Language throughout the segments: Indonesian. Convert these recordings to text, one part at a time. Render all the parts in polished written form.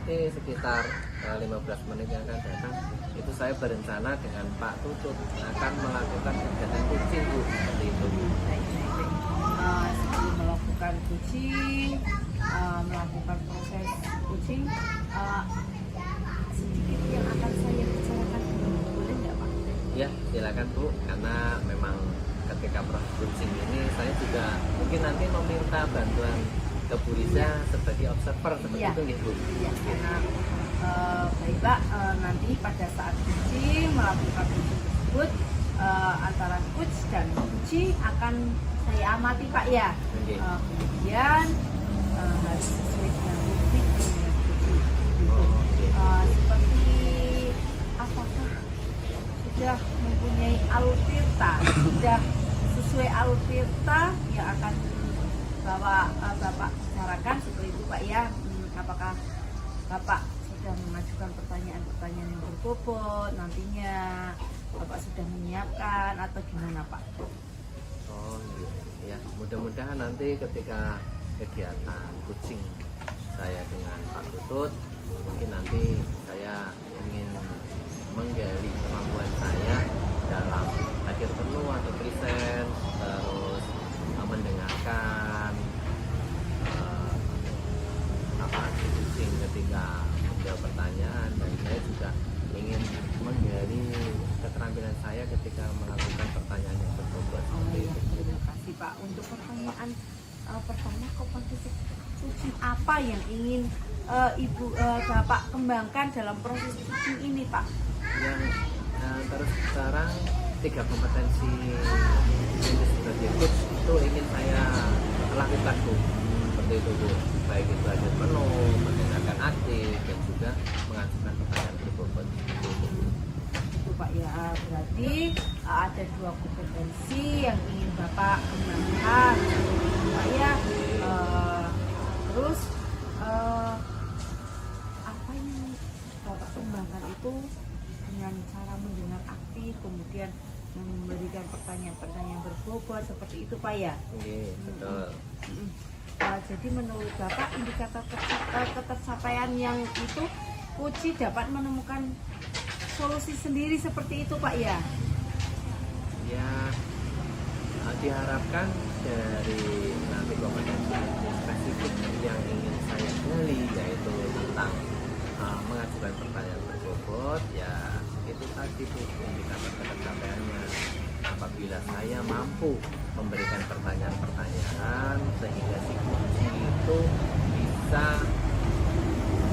nanti sekitar 15 menit yang akan datang itu saya berencana dengan Pak Tutut akan melakukan kegiatan kucing Bu, seperti itu. Sebelum melakukan kucing, melakukan proses kucing, sedikit yang akan saya bicarakan, boleh nggak Pak? Ya silakan Bu, karena memang ketika proses kucing ini saya juga mungkin nanti meminta bantuan ke Bu Riza sebagai observer seperti itu nggih Bu. Iya, karena baik Pak, nanti pada saat kucing melakukan kucing tersebut, antara coach dan kucing akan saya amati Pak ya. Oke. Kemudian harus sesuai dengan ritme dengan kucing. Oke. Seperti apakah sudah mempunyai alutirta, sudah sesuai alutirta yang akan Bapak bicarakan seperti itu Pak ya. Apakah Bapak sudah mengajukan pertanyaan-pertanyaan yang berbobot nantinya, Bapak sudah menyiapkan atau gimana Pak? Oh iya, ya mudah-mudahan nanti ketika kegiatan kucing saya dengan Pak Tutut, mungkin nanti saya ingin menggali kemampuan saya dalam hadir penuh atau present, terus mendengarkan apa kucing ketika menjawab pertanyaan, dan saya juga ingin menggali keterampilan saya ketika melakukan pertanyaan yang berbobot. Ya, terima kasih Pak. Untuk pertanyaan pertama, kompetisi kucing apa yang ingin Bapak kembangkan dalam proses kucing ini Pak? Yang terus sekarang 3 kompetensi ini sebagai coach itu ingin saya lakukan Bu, seperti itu Bu, baik itu hadir penuh, mendengarkan aktif, dan juga mengajukan pertanyaan berbobot. Itu Pak ya, berarti ada 2 kompetensi yang ingin Bapak kembangkan Pak ya. Terus apa yang Bapak kembangkan itu dengan cara mendengar aktif, kemudian memberikan pertanyaan-pertanyaan berbobot seperti itu Pak ya. Oke, betul. Jadi menurut Bapak indikator ketercapaian yang itu kucing dapat menemukan solusi sendiri seperti itu Pak ya. Ya diharapkan dari nanti kompetensi spesifik yang ingin saya gali, yaitu tentang mengajukan pertanyaan berbobot, ya itu tadi Bu indikator ketercapaiannya. Apabila saya mampu memberikan pertanyaan-pertanyaan sehingga si kucing itu bisa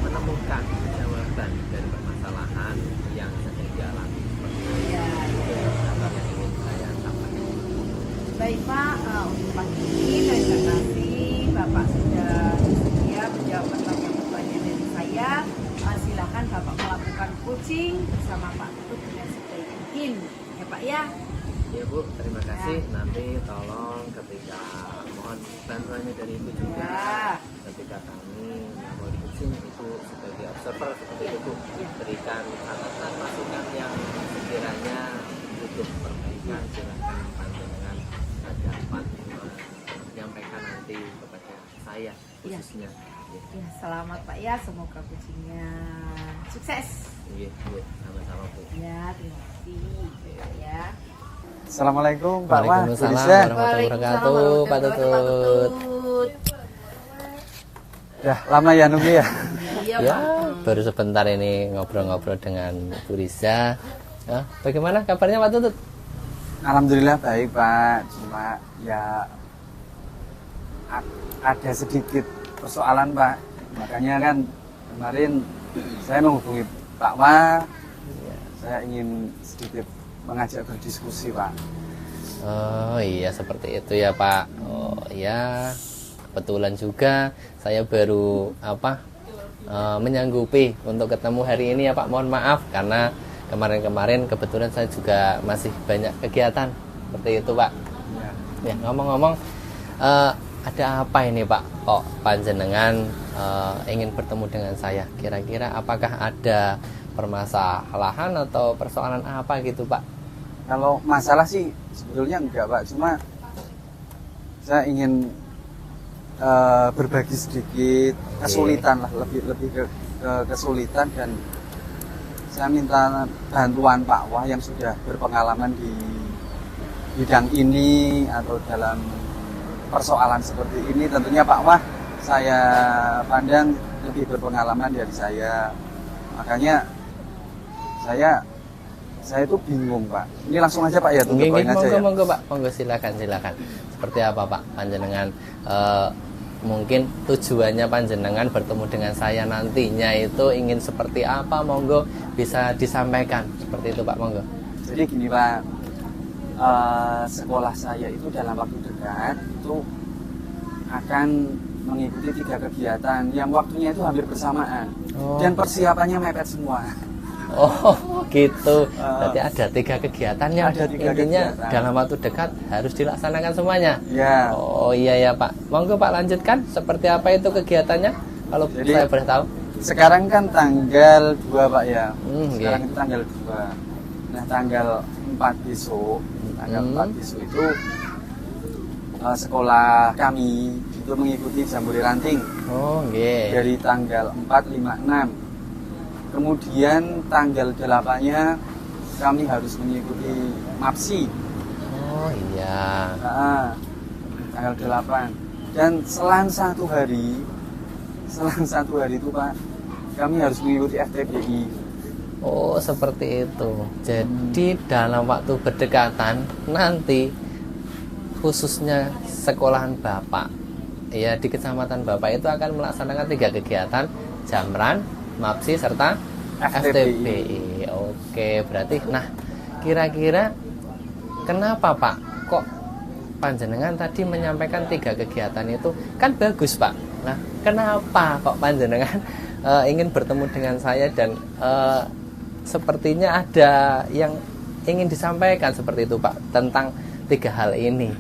menemukan jawaban dari permasalahan yang sedang dialami. Ya, Apa yang ingin saya sampaikan. baik Pak, untuk pagi ini terima kasih Bapak sudah bersedia menjawab pertanyaan-pertanyaan dari saya. Silakan Bapak melakukan kucing bersama Pak Tutut dengan sebaik mungkin ya Pak ya. Ya Bu, terima kasih. Nanti tolong ketika mohon bantuannya dari Ibu juga. Ya. Ketika kami mau kucing itu sebagai observer seperti itu Bu, berikan catatan masukan yang sekiranya butuh perbaikan, silakan panjenengan dapat menyampaikan nanti kepada saya khususnya. Ya, selamat Pak ya, semoga kucingnya sukses. Iya, sama-sama Bu. Ya, terima kasih ya. Assalamualaikum Pak Wah, Bu Waalaikumsalam Riza. warahmatullahi wabarakatuh, Pak Tutut. Ya, lama ya nunggu ya. Iya Ya, Pak. baru sebentar ini ngobrol-ngobrol dengan Bu Riza. Ya, bagaimana kabarnya Pak Tutut? Alhamdulillah baik Pak, cuma ya ada sedikit persoalan Pak. Makanya kan kemarin saya menghubungi Pak Wah, saya ingin sedikit mengajak berdiskusi Pak. Oh iya, seperti itu ya Pak. Oh iya, kebetulan juga saya baru menyanggupi untuk ketemu hari ini ya Pak. Mohon maaf karena kemarin-kemarin kebetulan saya juga masih banyak kegiatan seperti itu Pak. Ya, ngomong-ngomong, ada apa ini Pak? Kok panjenengan ingin bertemu dengan saya? Kira-kira apakah ada permasalahan atau persoalan apa gitu Pak? Kalau masalah sih sebetulnya enggak Pak, cuma saya ingin berbagi sedikit kesulitan lah, lebih ke kesulitan dan saya minta bantuan Pak Wah yang sudah berpengalaman di bidang ini atau dalam persoalan seperti ini. Tentunya Pak Wah saya pandang lebih berpengalaman dari saya, makanya saya itu bingung Pak. Ini langsung aja Pak ya, tutup poin aja ya. Monggo Pak, monggo silakan. Seperti apa Pak panjenengan mungkin tujuannya panjenengan bertemu dengan saya nantinya itu ingin seperti apa, monggo bisa disampaikan seperti itu Pak, monggo. Jadi gini Pak, sekolah saya itu dalam waktu dekat itu akan mengikuti 3 kegiatan yang waktunya itu hampir bersamaan dan persiapannya mepet semua. Oh gitu, berarti ada 3 kegiatan yang Ada 3 intinya kegiatan. dalam waktu dekat harus dilaksanakan semuanya. Ya. Oh iya ya Pak, monggo Pak lanjutkan, seperti apa itu kegiatannya kalau Jadi, saya boleh tahu. Sekarang kan tanggal 2 Pak ya. Sekarang iya. itu tanggal 2. Nah tanggal 4 besok, tanggal 4 besok itu sekolah kami itu mengikuti Jambore Ranting Oh nggih. dari tanggal 4, 5, 6. Kemudian tanggal 8-nya kami harus mengikuti MAPSI. Oh iya. Nah, tanggal 8. Dan selang satu hari itu Pak, kami harus mengikuti FTPI. Oh seperti itu. Jadi dalam waktu berdekatan nanti khususnya sekolahan Bapak ya di kecamatan Bapak itu akan melaksanakan 3 kegiatan, Jamran, MAPSI serta FTPI. Oke, berarti nah kira-kira kenapa Pak kok panjenengan tadi menyampaikan 3 kegiatan itu kan bagus Pak. Nah, kenapa kok panjenengan ingin bertemu dengan saya dan sepertinya ada yang ingin disampaikan seperti itu Pak tentang 3 hal ini?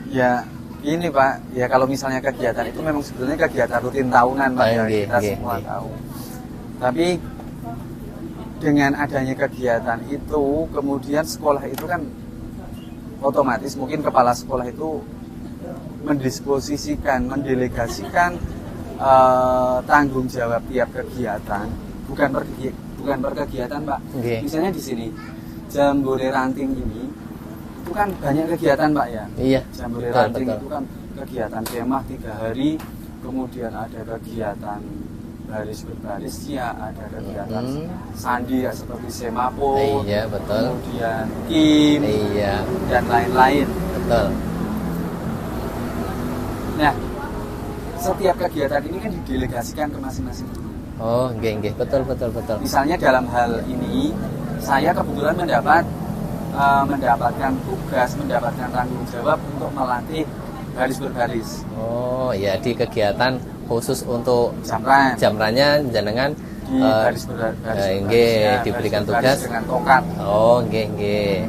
Ya, ini Pak, ya kalau misalnya kegiatan itu memang sebetulnya kegiatan rutin tahunan Pak ya, kita semua tahu. Tapi dengan adanya kegiatan itu, kemudian sekolah itu kan otomatis mungkin kepala sekolah itu mendisposisikan, mendelegasikan tanggung jawab tiap kegiatan, bukan per kegiatan Pak. Misalnya di sini Jambore Ranting ini itu kan banyak kegiatan Pak ya. Iya. Jambore Ranting itu kan kegiatan kemah 3 hari, kemudian ada kegiatan baris berbaris ya, ada kegiatan sandi ya seperti semaput, iya betul, kemudian kim, iya dan lain-lain. Betul. Nah, setiap kegiatan ini kan didelegasikan ke masing-masing. Oh, nggih, betul. Misalnya dalam hal ini saya kebetulan mendapatkan tugas, mendapatkan tanggung jawab untuk melatih baris berbaris. Oh, ya di kegiatan khusus untuk jamrannya jenengan di baris berbaris. Nggih, diberikan tugas dengan tokat. Oh, nggih.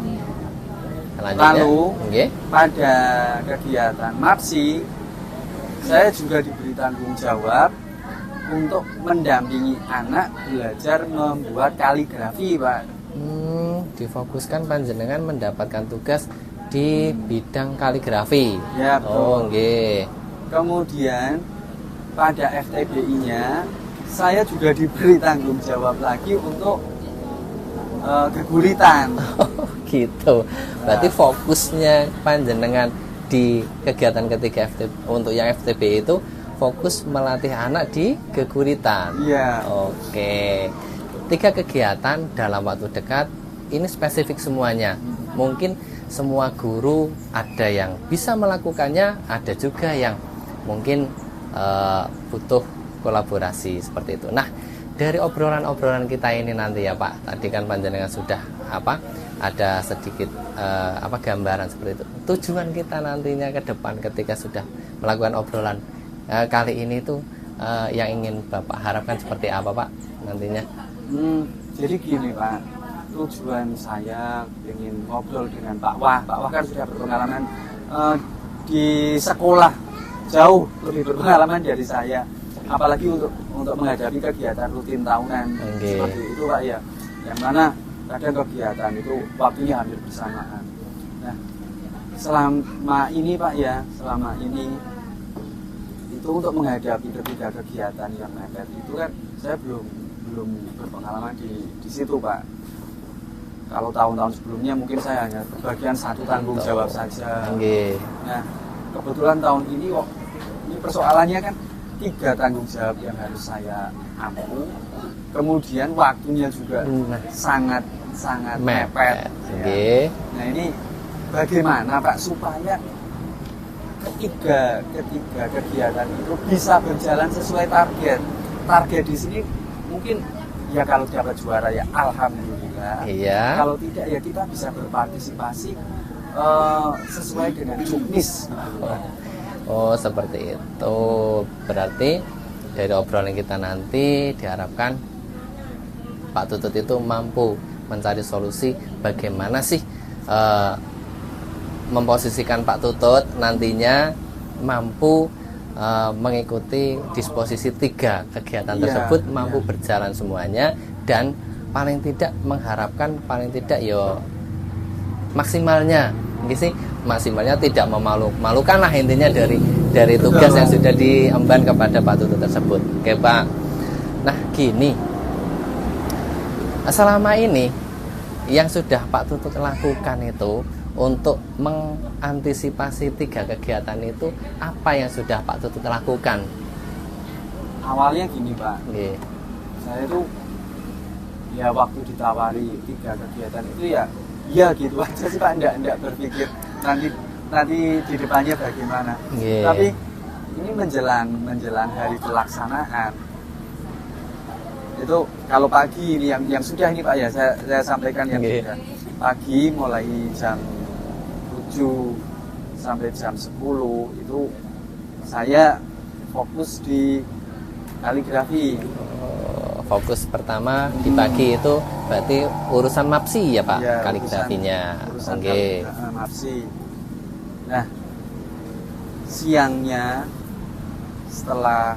Lalu pada kegiatan MAPSI saya juga diberi tanggung jawab untuk mendampingi anak belajar membuat kaligrafi, Pak. Difokuskan panjenengan mendapatkan tugas di bidang kaligrafi. Ya, betul. Oh, nggih. Kemudian pada FTBI-nya saya juga diberi tanggung jawab lagi untuk geguritan. Oh, gitu. Berarti fokusnya panjenengan di kegiatan ketiga untuk yang FTB itu fokus melatih anak di geguritan. Iya. Oke. 3 kegiatan dalam waktu dekat ini spesifik semuanya. Mungkin semua guru ada yang bisa melakukannya, ada juga yang mungkin butuh kolaborasi seperti itu. Nah, dari obrolan-obrolan kita ini nanti ya Pak, tadi kan panjenengan sudah ada sedikit gambaran seperti itu. Tujuan kita nantinya ke depan ketika sudah melakukan obrolan kali ini tuh yang ingin Bapak harapkan seperti apa Pak nantinya? Jadi gini Pak, tujuan saya ingin ngobrol dengan Pak Wah. Pak Wah kan sudah berpengalaman di sekolah, jauh lebih berpengalaman dari saya. Apalagi untuk menghadapi kegiatan rutin tahunan seperti itu Pak ya, yang mana kadang kegiatan itu waktunya hampir bersamaan. Nah, selama ini Pak ya, itu untuk menghadapi ketiga kegiatan yang mepet itu kan saya belum berpengalaman di situ Pak. Kalau tahun-tahun sebelumnya mungkin saya hanya bagian satu tanggung jawab saja. Nah, kebetulan tahun ini persoalannya kan 3 tanggung jawab yang harus saya ampu. Kemudian waktunya juga sangat mepet. Ya. Nah, ini bagaimana Pak supaya ketiga kegiatan itu bisa berjalan sesuai target. Target di sini mungkin ya kalau dapat juara ya alhamdulillah. Iya. Kalau tidak ya kita bisa berpartisipasi sesuai dengan juknis. Oh seperti itu. Berarti dari obrolan kita nanti diharapkan Pak Tutut itu mampu mencari solusi bagaimana sih memposisikan Pak Tutut nantinya mampu mengikuti disposisi 3 kegiatan tersebut mampu berjalan semuanya, dan paling tidak mengharapkan paling tidak yo maksimalnya sih, maksimalnya tidak memalukan lah intinya dari tugas yang sudah diemban kepada Pak Tutut tersebut. Oke Pak. Nah gini, selama ini yang sudah Pak Tutut lakukan itu untuk mengantisipasi 3 kegiatan itu, apa yang sudah Pak Tutut lakukan? Awalnya gini Pak, saya itu ya waktu ditawari 3 kegiatan itu ya gitu aja sih Pak, enggak berpikir nanti di depannya bagaimana. Tapi ini menjelang hari pelaksanaan itu kalau pagi ini yang sudah ini Pak ya saya sampaikan yang sudah pagi mulai jam 7 sampai jam 10 itu saya fokus di kaligrafi. Fokus pertama di pagi itu berarti urusan mapsi ya Pak, ya, kaligrafinya. Urusan mapsi. Nah siangnya setelah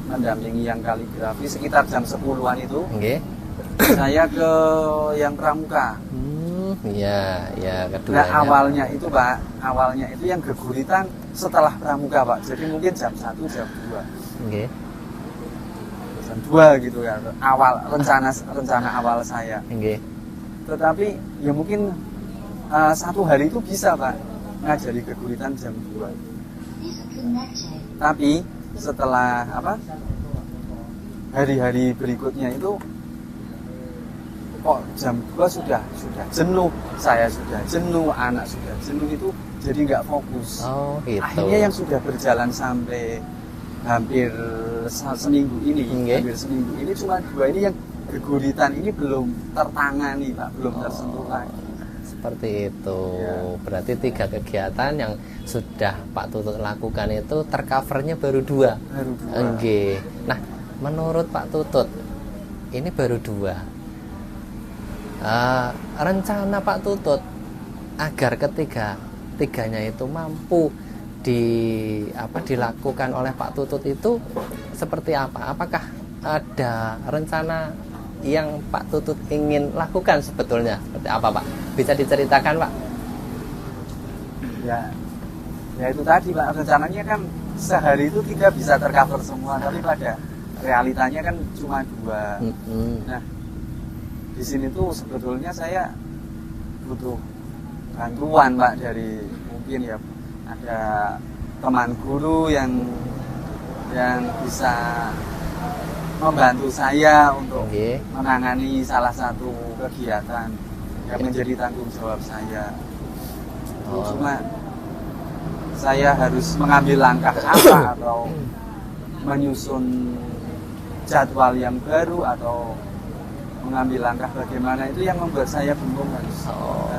mendampingi yang kaligrafi sekitar jam 10-an itu saya ke yang pramuka. Ya keduanya. Nah awalnya itu Pak, yang geguritan setelah pramuka Pak. Jadi mungkin jam 1, jam 2. Jam 2 gitu ya. Rencana awal saya. Tetapi ya mungkin 1 hari itu bisa Pak ngajari geguritan jam 2. Tapi setelah hari-hari berikutnya itu kok jam 2 sudah jenuh, saya sudah jenuh, anak sudah jenuh, itu jadi nggak fokus. Gitu. Akhirnya yang sudah berjalan sampai hampir seminggu ini cuma 2 ini yang geguritan ini belum tertangani Pak, belum tersentuh lagi. Seperti itu. Berarti 3 kegiatan yang sudah Pak Tutut lakukan itu tercovernya baru 2. Nah menurut Pak Tutut ini baru 2. Rencana Pak Tutut agar ketiganya itu mampu dilakukan oleh Pak Tutut itu seperti apa? Apakah ada rencana yang Pak Tutut ingin lakukan sebetulnya? Seperti apa Pak? Bisa diceritakan Pak? Ya itu tadi Pak, rencananya kan sehari itu 3 bisa tercover semua, tapi pada realitanya kan cuma 2. Nah di sini tuh sebetulnya saya butuh bantuan Pak dari mungkin ya ada teman guru yang bisa membantu saya untuk menangani salah satu kegiatan yang menjadi tanggung jawab saya. Cuma saya harus mengambil langkah apa atau menyusun jadwal yang baru atau mengambil langkah bagaimana, itu yang membuat saya bingung harus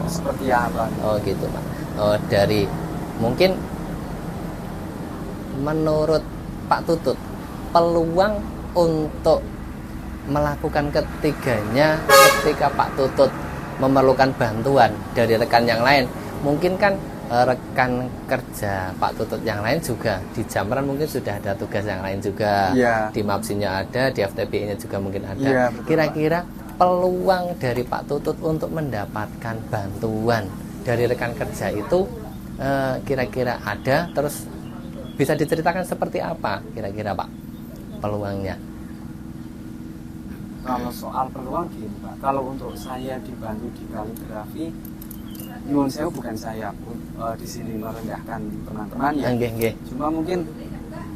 seperti apa. Gitu Pak. Dari mungkin menurut Pak Tutut peluang untuk melakukan ketiganya ketika Pak Tutut memerlukan bantuan dari rekan yang lain, mungkin kan rekan kerja Pak Tutut yang lain juga di Jamran mungkin sudah ada tugas yang lain juga, di Mapsinya ada, di FTPI-nya juga mungkin ada. Kira-kira peluang dari Pak Tutut untuk mendapatkan bantuan dari rekan kerja itu kira-kira ada, terus Bisa diceritakan seperti apa kira-kira Pak peluangnya? Kalau soal peluang gini Pak, kalau untuk saya dibantu di kaligrafi, nyuwun sewu bukan saya di sini merendahkan teman-teman ya. Nggih, nggih. Cuma mungkin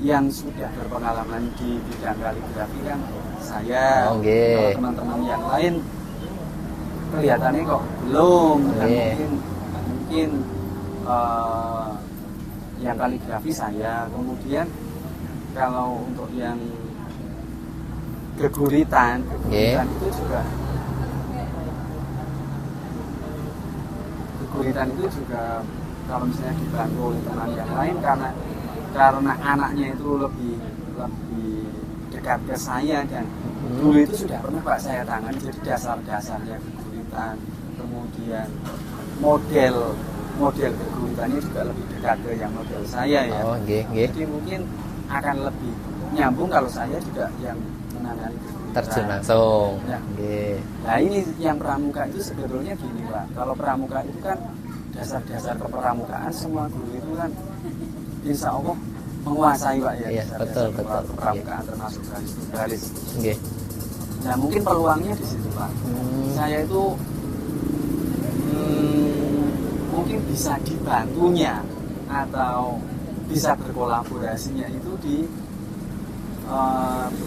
yang sudah berpengalaman di bidang kaligrafi kan saya, Oh, nggih. kalau teman-teman yang lain kelihatannya kok belum, dan Nggih. mungkin yang kaligrafi saya, kemudian kalau untuk yang geguritan itu juga kalau misalnya dibantu oleh teman yang lain karena anaknya itu lebih dekat ke saya, dan dulu itu sudah pernah Pak saya tangani, jadi dasar-dasarnya geguritan, kemudian model geguritannya juga lebih dekat ke yang model saya ya. Oh, nggih, nggih. Jadi mungkin akan lebih nyambung kalau saya juga yang menangani geguritan. Terjun langsung. Ya. Nggih. Nah ini yang pramuka itu sebetulnya gini Pak, kalau pramuka itu kan dasar-dasar kepramukaan semua guru itu kan insya Allah menguasai Pak ya. Iya, dasar-dasar betul. kepramukaan termasuk garis. Nggih. Nah mungkin peluangnya di situ Pak. Saya itu mungkin bisa dibantunya atau bisa berkolaborasinya itu di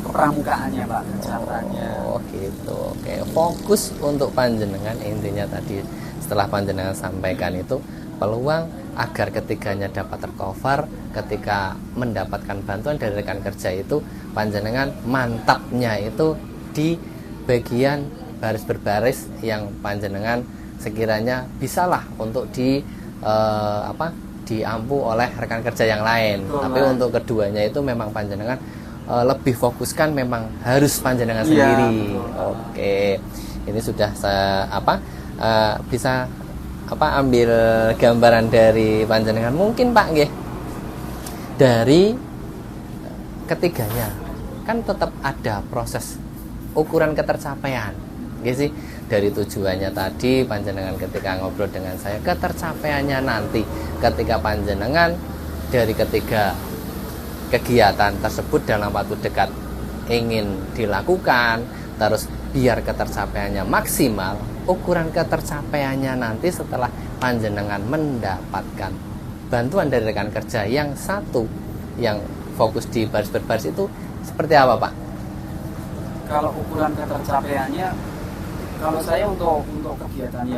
kepramukaannya Pak, kejarannya. Oh gitu. Oke, fokus untuk panjenengan intinya tadi setelah panjenengan sampaikan itu peluang agar ketiganya dapat tercover ketika mendapatkan bantuan dari rekan kerja itu panjenengan mantapnya itu di bagian baris berbaris yang panjenengan sekiranya bisalah untuk diampu oleh rekan kerja yang lain. Betul, tapi Mas. untuk keduanya itu memang panjenengan lebih fokuskan memang harus panjenengan sendiri. Betul. Oke, ini sudah saya bisa ambil gambaran dari panjenengan mungkin Pak nggih. Dari ketiganya kan tetap ada proses ukuran ketercapaian. Nggih sih, dari tujuannya tadi panjenengan ketika ngobrol dengan saya, ketercapaiannya nanti ketika panjenengan dari ketiga kegiatan tersebut dalam waktu dekat ingin dilakukan, terus biar ketercapaiannya maksimal, ukuran ketercapaiannya nanti setelah panjenengan mendapatkan bantuan dari rekan kerja yang satu yang fokus di baris berbaris itu seperti apa Pak? Kalau ukuran ketercapaiannya, kalau saya untuk kegiatan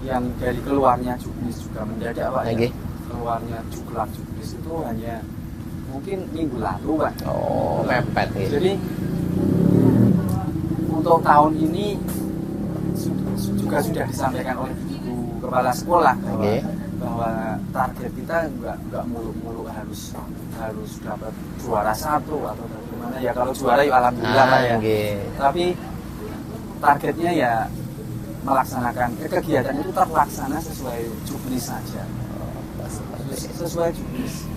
yang dari keluarnya juknis juga mendadak Pak ya. Keluarnya juknis itu hanya mungkin minggu lalu Pak. Oh, mepet gitu. Jadi untuk tahun ini juga sudah disampaikan oleh ibu kepala sekolah bahwa target kita nggak muluk-muluk harus dapat juara 1 atau bagaimana ya. Kalau juara ya alhamdulillah Pak ya. Tapi targetnya ya melaksanakan kegiatan itu terlaksana sesuai juknis saja. Sesuai juknis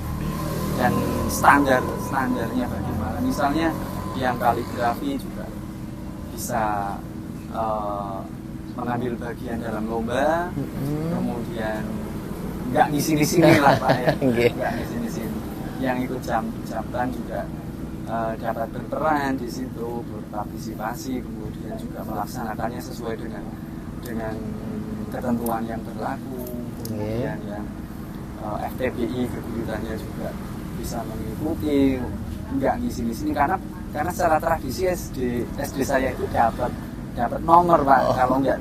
dan standarnya bagaimana. Misalnya yang kaligrafi juga bisa mengambil bagian dalam lomba, kemudian nggak ngisi-ngisi lah Pak ya, nggak ngisi-ngisi. Yang ikut jam-jamtan juga dapat berperan di situ, berpartisipasi, kemudian juga melaksanakannya sesuai dengan ketentuan yang berlaku, kemudian yang FTPI geguritannya juga bisa mengikuti, nggak ngisi-ngisi karena secara tradisi SD saya itu dapat nomor Pak. Kalau nggak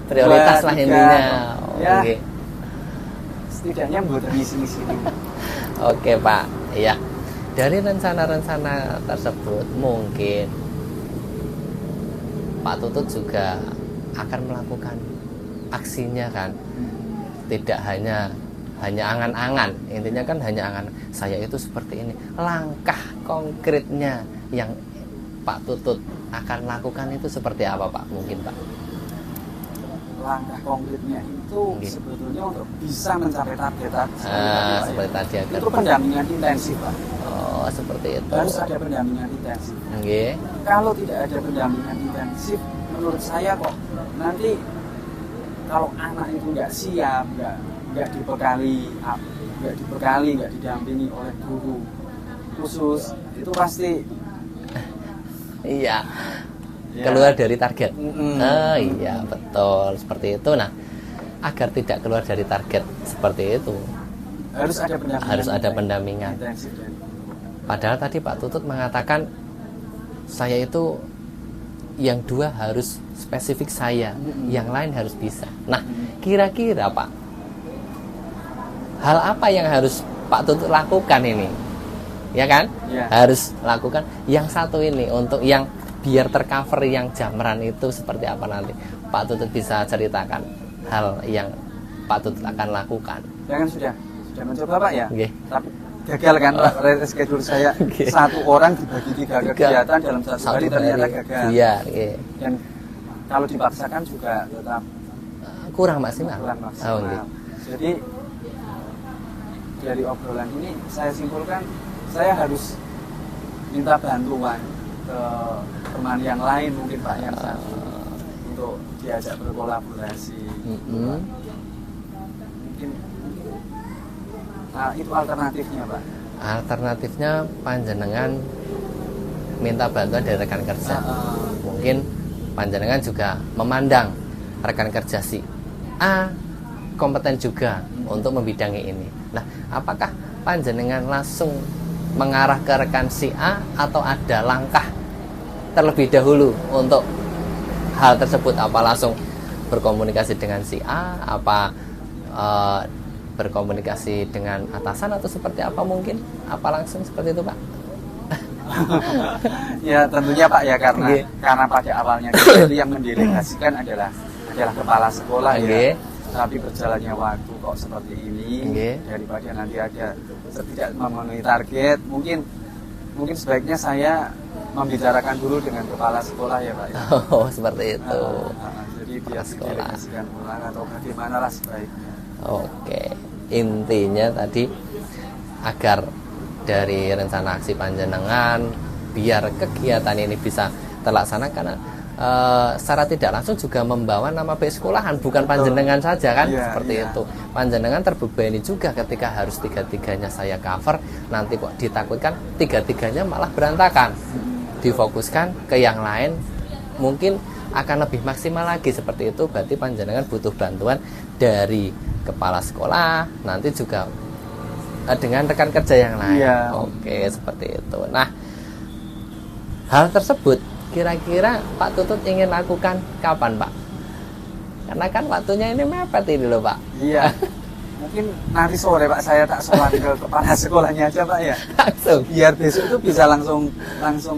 prioritas lah intinya. Ya, setidaknya buat ngisi-ngisi. Oke Pak, iya. Dari rencana-rencana tersebut mungkin Pak Tutut juga akan melakukan aksinya kan, tidak hanya angan-angan. Intinya kan hanya angan saya itu seperti ini. Langkah konkretnya yang Pak Tutut akan lakukan itu seperti apa Pak? Mungkin Pak. Langkah konkretnya itu sebetulnya untuk bisa mencapai target seperti tadi itu pendampingan intensif Pak. Oh, seperti itu. Harus ada pendampingan intensif. Okay. Kalau tidak ada pendampingan intensif, menurut saya kok nanti kalau anak itu nggak siap, nggak dibekali nggak dibekali, nggak didampingi oleh guru khusus, itu pasti Iya. ya, Keluar dari target. Mm-mm. Ah, iya, betul. Seperti itu. Nah, agar tidak keluar dari target seperti itu, harus ada pendampingan. harus ada pendampingan. Intensif dari guru. Padahal tadi Pak Tutut mengatakan saya itu yang dua harus spesifik saya, yang lain harus bisa. Nah, kira-kira Pak, hal apa yang harus Pak Tutut lakukan ini? Ya kan? Ya. Harus lakukan yang satu ini untuk yang biar tercover yang jamran itu seperti apa nanti. Pak Tutut bisa ceritakan hal yang Pak Tutut akan lakukan. Ya kan sudah mencoba Pak ya. Oke. Tapi gagal kan Pak, reschedule saya Oke. satu orang dibagi 3 kegiatan dalam satu hari ternyata gagal. Iya, oke. Dan kalau dipaksakan juga tetap Kurang maksimal. kurang Oh, maksimal. oke. Jadi dari obrolan ini saya simpulkan saya harus minta bantuan ke teman yang lain mungkin Pak yang satu untuk diajak berkolaborasi. Mm-mm. Mungkin itu alternatifnya Pak. Alternatifnya panjenengan minta bantuan dari rekan kerja. Mungkin panjenengan juga memandang rekan kerja si A kompeten juga untuk membidangi ini. Nah, apakah panjenengan langsung mengarah ke rekan si A atau ada langkah terlebih dahulu untuk hal tersebut? Apa langsung berkomunikasi dengan si A, apa berkomunikasi dengan atasan atau seperti apa mungkin? Apa langsung seperti itu Pak? Ya tentunya Pak ya Oke. karena pada awalnya kita itu yang mendelegasikan adalah kepala sekolah Oke. ya. Tapi berjalannya waktu kok seperti ini, Oke. daripada nanti ada tidak memenuhi target, mungkin sebaiknya saya membicarakan dulu dengan kepala sekolah ya Pak ya. Oh, seperti itu. Jadi dia Kepala sekolah. didelegasikan pulang atau bagaimana lah sebaiknya. Oke, intinya tadi agar dari rencana aksi panjenengan biar kegiatan ini bisa terlaksana karena secara tidak langsung juga membawa nama baik sekolahan, bukan panjenengan saja kan. Iya, seperti iya. itu panjenengan terbebani juga ketika harus tiga-tiganya saya cover, nanti kok ditakutkan tiga-tiganya malah berantakan, difokuskan ke yang lain mungkin akan lebih maksimal lagi. Seperti itu berarti panjenengan butuh bantuan dari kepala sekolah, nanti juga dengan rekan kerja yang lain. Iya. Oke, seperti itu. Nah, hal tersebut kira-kira Pak Tutut ingin lakukan kapan Pak? Karena kan waktunya ini mepet ini loh Pak. Iya. Mungkin nanti sore Pak saya tak sholat ke kepala sekolahnya aja Pak ya. Langsung. Biar besok itu bisa langsung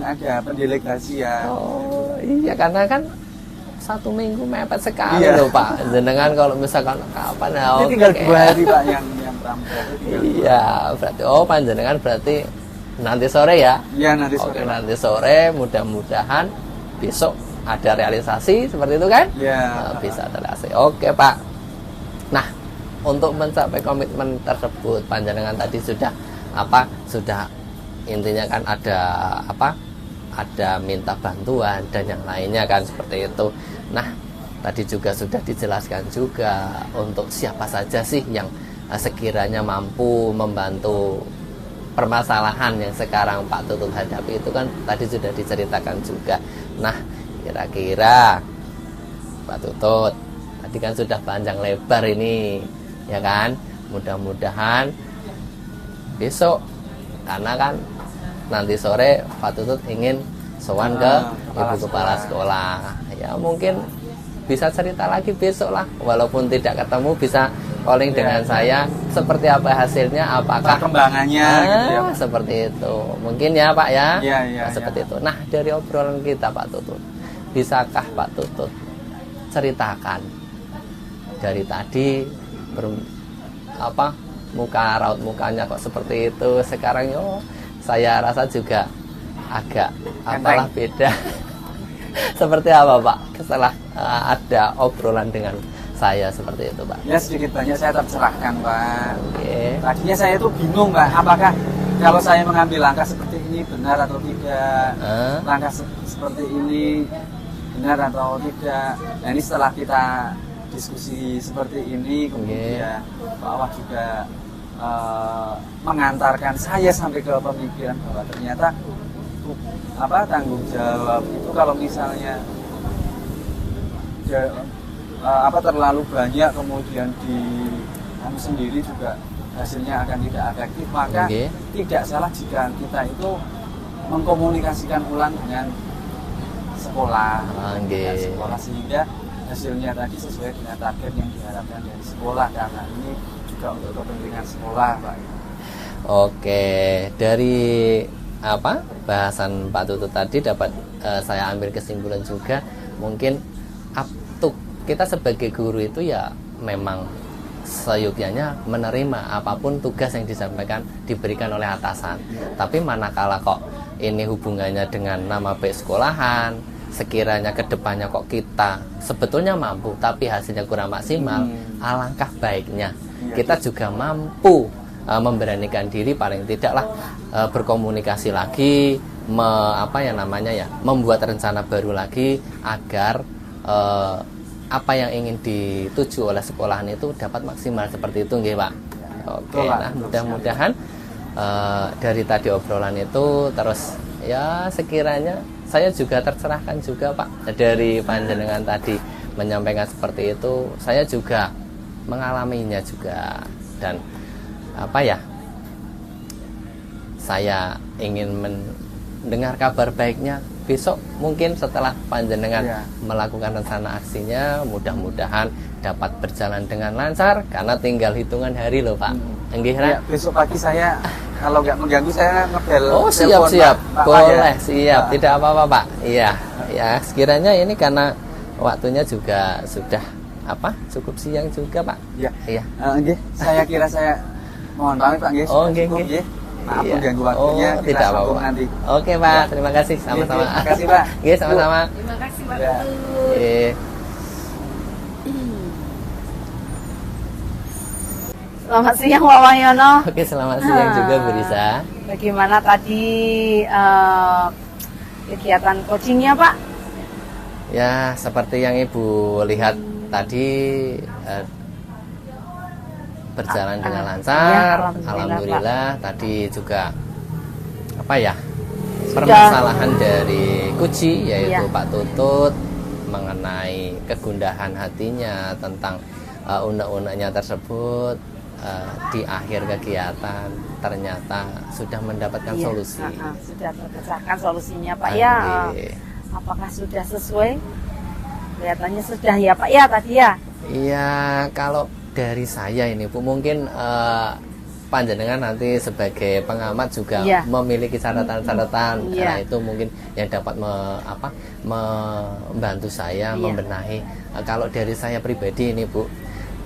ada pendelegasi ya. Oh iya, karena kan 1 minggu mepet sekali Iya. loh Pak. Jenengan kalau misalkan kapan ya? Ini oke. tinggal 2 hari Pak yang pramuka. Iya, berarti panjenengan berarti nanti sore ya. Iya nanti Oke, sore. Pak. nanti sore mudah-mudahan besok ada realisasi seperti itu kan? Iya. Bisa terrealisasi. Oke Pak. Nah, untuk mencapai komitmen tersebut panjenengan tadi sudah intinya kan ada minta bantuan dan yang lainnya kan seperti itu. Nah, tadi juga sudah dijelaskan juga untuk siapa saja sih yang sekiranya mampu membantu permasalahan yang sekarang Pak Tutut hadapi itu kan tadi sudah diceritakan juga. Nah, kira-kira Pak Tutut tadi kan sudah panjang lebar ini, ya kan? Mudah-mudahan besok, karena kan nanti sore Pak Tutut ingin sowan ke Ibu Kepala Sekolah. Ya mungkin bisa cerita lagi besok lah, walaupun tidak ketemu bisa calling dengan saya seperti apa hasilnya, apakah Perkembangannya gitu ya, Pak. seperti itu mungkin ya Pak ya. Iya, Nah, seperti itu. Nah, dari obrolan kita Pak Tutut, bisakah Pak Tutut ceritakan dari tadi raut mukanya kok seperti itu sekarang? Saya rasa juga agak apalah beda. Seperti apa Pak setelah ada obrolan dengan saya seperti itu Pak? Ya sedikit banyak saya tercerahkan Pak. Oke. Tadinya saya tuh bingung Pak, apakah kalau saya mengambil langkah seperti ini benar atau tidak, langkah seperti ini benar atau tidak. Nah ini setelah kita diskusi seperti ini, kemudian Pak Awah juga mengantarkan saya sampai ke pemikiran bahwa ternyata tanggung jawab itu kalau misalnya terlalu banyak kemudian di kami sendiri juga hasilnya akan tidak efektif, maka tidak salah jika kita itu mengkomunikasikan ulang dengan sekolah, sehingga hasilnya tadi sesuai dengan target yang diharapkan dari sekolah, karena ini juga untuk kepentingan sekolah, Pak. Oke, dari bahasan Pak Tutut tadi dapat saya ambil kesimpulan juga, mungkin kita sebagai guru itu ya memang seyogyanya menerima apapun tugas yang disampaikan diberikan oleh atasan. Tapi manakala kok ini hubungannya dengan nama baik sekolahan, sekiranya kedepannya kok kita sebetulnya mampu tapi hasilnya kurang maksimal, alangkah baiknya kita juga mampu memberanikan diri, paling tidaklah berkomunikasi lagi, membuat rencana baru lagi agar apa yang ingin dituju oleh sekolahan itu dapat maksimal seperti itu, nggih Pak. Oke, nah mudah-mudahan dari tadi obrolan itu terus ya sekiranya saya juga tercerahkan juga Pak dari panjenengan tadi menyampaikan seperti itu. Saya juga mengalaminya juga, dan saya ingin mendengar kabar baiknya besok, mungkin setelah panjenengan melakukan rencana aksinya, mudah-mudahan dapat berjalan dengan lancar, karena tinggal hitungan hari loh Pak. Besok pagi saya kalau nggak mengganggu saya ngebel. Oh siap, boleh, siap, tidak apa-apa Pak. Iya, ya sekiranya ini karena waktunya juga sudah cukup siang juga Pak. Iya. Saya kira saya mohon pamit Pak. Oh nggih. Maaf mengganggu waktunya. Tidak apa-apa nanti. Oke Pak, terima kasih, sama-sama. Terima kasih Pak. Sama-sama. Terima kasih Pak. Selamat siang Pak Wahyono. Oke, selamat siang juga Bu Risa. Bagaimana tadi kegiatan coachingnya Pak? Ya, seperti yang Ibu lihat tadi berjalan dengan lancar. Alhamdulillah. Tadi juga permasalahan dari Kuci, yaitu Pak Tutut, mengenai kegundahan hatinya tentang unek-uneknya tersebut, di akhir kegiatan ternyata sudah mendapatkan solusi. Sudah terpecahkan solusinya Pak. Apakah sudah sesuai? Kelihatannya sudah ya Pak tadi ya. Iya, kalau dari saya ini Bu, mungkin panjenengan nanti sebagai pengamat juga memiliki catatan-catatan, karena itu mungkin yang dapat membantu saya membenahi. Kalau dari saya pribadi ini Bu,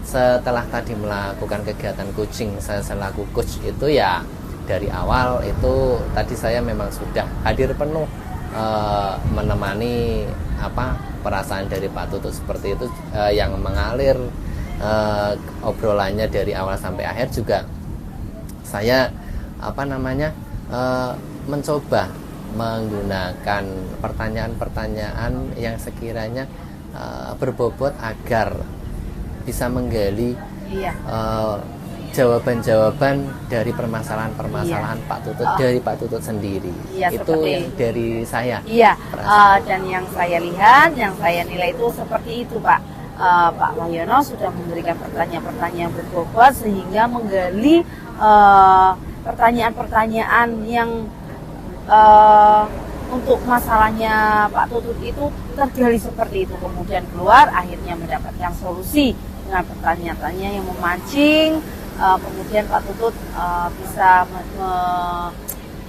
setelah tadi melakukan kegiatan coaching, saya selaku coach itu ya dari awal itu tadi saya memang sudah hadir penuh menemani perasaan dari Pak Tutut seperti itu, yang mengalir obrolannya dari awal sampai akhir juga saya mencoba menggunakan pertanyaan-pertanyaan yang sekiranya berbobot agar bisa menggali jawaban-jawaban dari permasalahan-permasalahan Pak Tutut, dari Pak Tutut sendiri. Itu yang dari saya. Dan yang saya lihat, yang saya nilai itu seperti itu Pak. Pak Wahyono sudah memberikan pertanyaan-pertanyaan berbobot sehingga menggali pertanyaan-pertanyaan yang untuk masalahnya Pak Tutut itu tergali seperti itu, kemudian keluar akhirnya mendapatkan solusi dengan pertanyaan-pertanyaan yang memancing, kemudian Pak Tutut bisa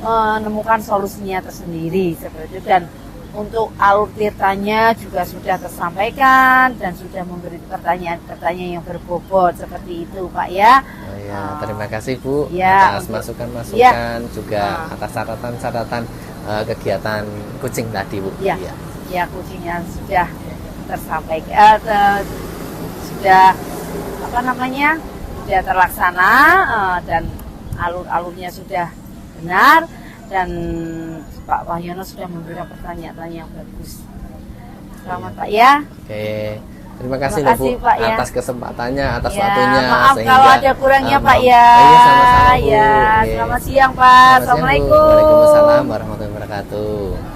menemukan solusinya tersendiri seperti itu, dan untuk alur ceritanya juga sudah tersampaikan dan sudah memberi pertanyaan-pertanyaan yang berbobot seperti itu Pak ya. Terima kasih Bu atas masukan-masukan juga atas catatan-catatan kegiatan coaching tadi Bu. Coachingnya sudah tersampaikan, sudah sudah terlaksana, dan alur-alurnya sudah benar, dan Pak Wahyono sudah memberikan pertanyaan yang bagus. Selamat Pak ya. Oke, Terima kasih Terima loh Bu kasih, Pak, ya. atas kesempatannya, atas Ya, waktunya. maaf kalau ada kurangnya Pak maaf. ya. Iya, sama-sama Bu. Ya, Iya. selamat siang Pak. Selamat siang, Bu. Assalamualaikum. Waalaikumsalam warahmatullahi wabarakatuh.